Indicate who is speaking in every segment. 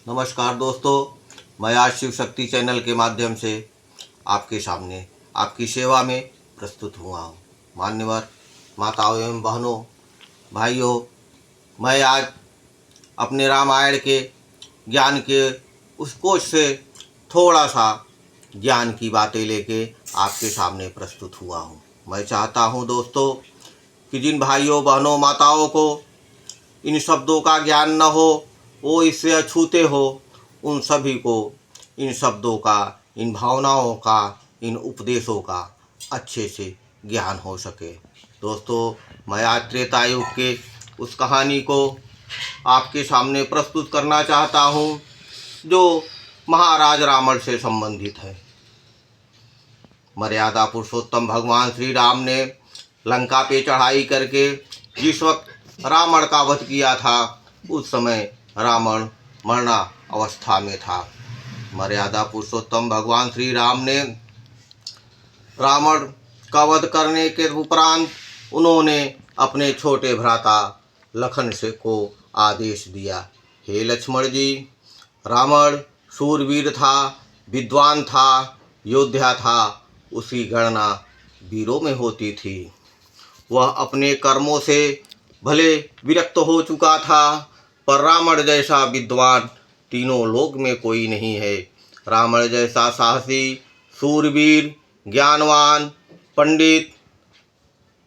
Speaker 1: नमस्कार दोस्तों, मैं आज शिव शक्ति चैनल के माध्यम से आपके सामने आपकी सेवा में प्रस्तुत हुआ हूँ। मान्यवर माताओं एवं बहनों, भाइयों, मैं आज अपने रामायण के ज्ञान के उस कोश से थोड़ा सा ज्ञान की बातें लेके आपके सामने प्रस्तुत हुआ हूँ। मैं चाहता हूँ दोस्तों कि जिन भाइयों बहनों माताओं को इन शब्दों का ज्ञान न हो, वो इससे अछूते हो, उन सभी को इन शब्दों का, इन भावनाओं का, इन उपदेशों का अच्छे से ज्ञान हो सके। दोस्तों, मैं आज त्रेता युग के उस कहानी को आपके सामने प्रस्तुत करना चाहता हूँ जो महाराज रावण से संबंधित है। मर्यादा पुरुषोत्तम भगवान श्री राम ने लंका पे चढ़ाई करके जिस वक्त रावण का वध किया था, उस समय रावण मरना अवस्था में था। मर्यादा पुरुषोत्तम भगवान श्री राम ने रावण का वध करने के उपरांत उन्होंने अपने छोटे भ्राता लखन से को आदेश दिया, हे लक्ष्मण जी, रावण शूरवीर था, विद्वान था, योद्धा था, उसकी गणना वीरों में होती थी। वह अपने कर्मों से भले विरक्त हो चुका था, पर रावण जैसा विद्वान तीनों लोक में कोई नहीं है। रावण जैसा साहसी, शूरवीर, ज्ञानवान, पंडित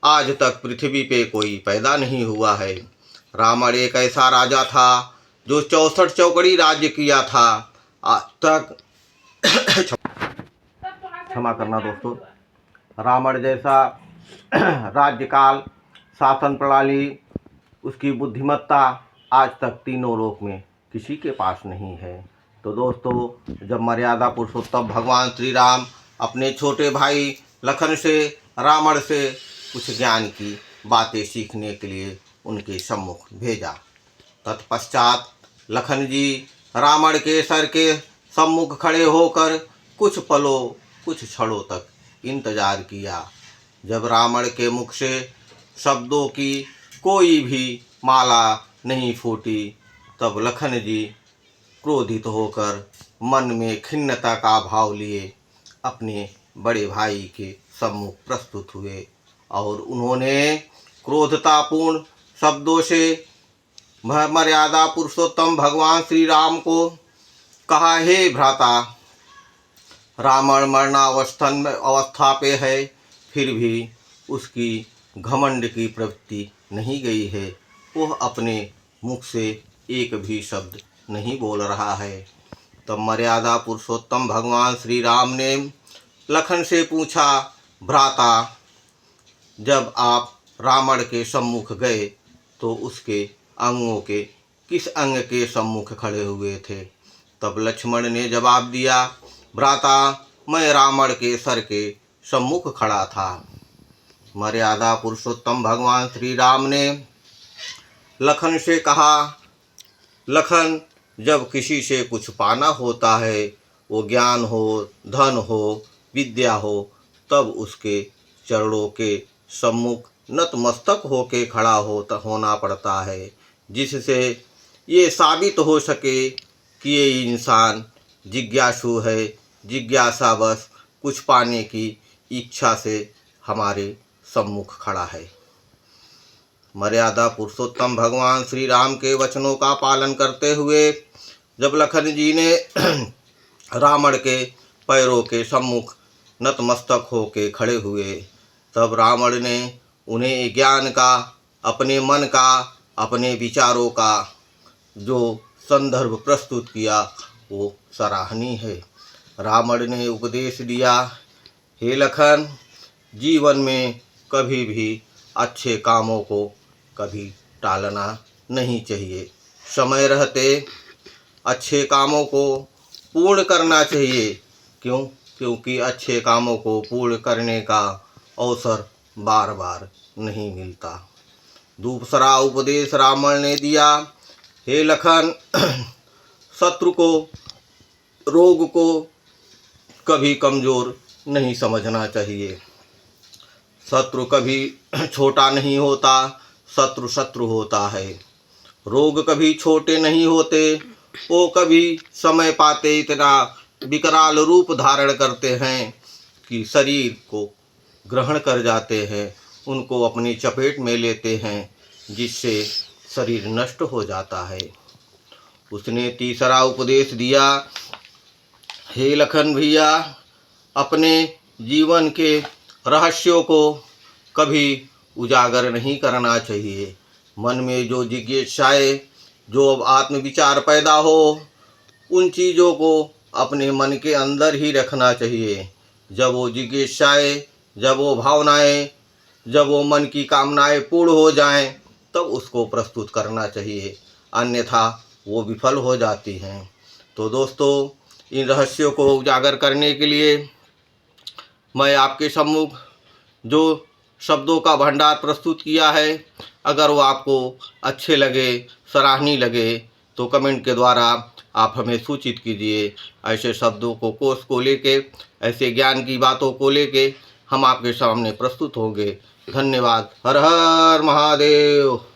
Speaker 1: आज तक पृथ्वी पे कोई पैदा नहीं हुआ है। रावण एक ऐसा राजा था जो 64 चौकड़ी राज्य किया था। आज तक क्षमा करना दोस्तों, रावण जैसा राज्यकाल, शासन प्रणाली, उसकी बुद्धिमत्ता आज तक तीनों लोक में किसी के पास नहीं है। तो दोस्तों, जब मर्यादा पुरुषोत्तम भगवान श्री राम अपने छोटे भाई लखन से रावण से कुछ ज्ञान की बातें सीखने के लिए उनके सम्मुख भेजा। तत्पश्चात लखन जी रावण के सर के सम्मुख खड़े होकर कुछ पलों, कुछ क्षणों तक इंतजार किया। जब रावण के मुख से शब्दों की कोई भी माला नहीं फूटी, तब लखन जी क्रोधित होकर मन में खिन्नता का भाव लिए अपने बड़े भाई के सम्मुख प्रस्तुत हुए और उन्होंने क्रोधतापूर्ण शब्दों से मर्यादा पुरुषोत्तम भगवान श्री राम को कहा, हे भ्राता, रावण अवस्था पे है, फिर भी उसकी घमंड की प्रवृत्ति नहीं गई है। वह अपने मुख से एक भी शब्द नहीं बोल रहा है। तब मर्यादा पुरुषोत्तम भगवान श्री राम ने लखन से पूछा, भ्राता, जब आप रावण के सम्मुख गए तो उसके अंगों के किस अंग के सम्मुख खड़े हुए थे? तब लक्ष्मण ने जवाब दिया, भ्राता, मैं रावण के सर के सम्मुख खड़ा था। मर्यादा पुरुषोत्तम भगवान श्री राम ने लखन से कहा, लखन, जब किसी से कुछ पाना होता है, वो ज्ञान हो, धन हो, विद्या हो, तब उसके चरणों के सम्मुख नतमस्तक होके खड़ा होना पड़ता है, जिससे ये साबित हो सके कि ये इंसान जिज्ञासु है, जिज्ञासावश कुछ पाने की इच्छा से हमारे सम्मुख खड़ा है। मर्यादा पुरुषोत्तम भगवान श्री राम के वचनों का पालन करते हुए जब लखन जी ने रावण के पैरों के सम्मुख नतमस्तक होके खड़े हुए, तब रावण ने उन्हें ज्ञान का, अपने मन का, अपने विचारों का जो संदर्भ प्रस्तुत किया, वो सराहनीय है। रावण ने उपदेश दिया, हे लखन, जीवन में कभी भी अच्छे कामों को कभी टालना नहीं चाहिए। समय रहते अच्छे कामों को पूर्ण करना चाहिए। क्योंकि अच्छे कामों को पूर्ण करने का अवसर बार बार नहीं मिलता। दूसरा उपदेश रावण ने दिया, हे लखन, शत्रु को, रोग को कभी कमज़ोर नहीं समझना चाहिए। शत्रु कभी छोटा नहीं होता, शत्रु शत्रु होता है। रोग कभी छोटे नहीं होते, वो कभी समय पाते इतना विकराल रूप धारण करते हैं कि शरीर को ग्रहण कर जाते हैं, उनको अपनी चपेट में लेते हैं, जिससे शरीर नष्ट हो जाता है। उसने तीसरा उपदेश दिया, हे लखन भैया, अपने जीवन के रहस्यों को कभी उजागर नहीं करना चाहिए। मन में जो जिज्ञासाएं, जो आत्मविचार पैदा हो, उन चीज़ों को अपने मन के अंदर ही रखना चाहिए। जब वो जिज्ञासाएं, जब वो भावनाएं, जब वो मन की कामनाएं पूर्ण हो जाएं, तब उसको प्रस्तुत करना चाहिए, अन्यथा वो विफल हो जाती हैं। तो दोस्तों, इन रहस्यों को उजागर करने के लिए मैं आपके सम्मुख जो शब्दों का भंडार प्रस्तुत किया है, अगर वो आपको अच्छे लगे, सराहनीय लगे, तो कमेंट के द्वारा आप हमें सूचित कीजिए। ऐसे शब्दों को, कोष को लेके, ऐसे ज्ञान की बातों को लेके हम आपके सामने प्रस्तुत होंगे। धन्यवाद। हर हर महादेव।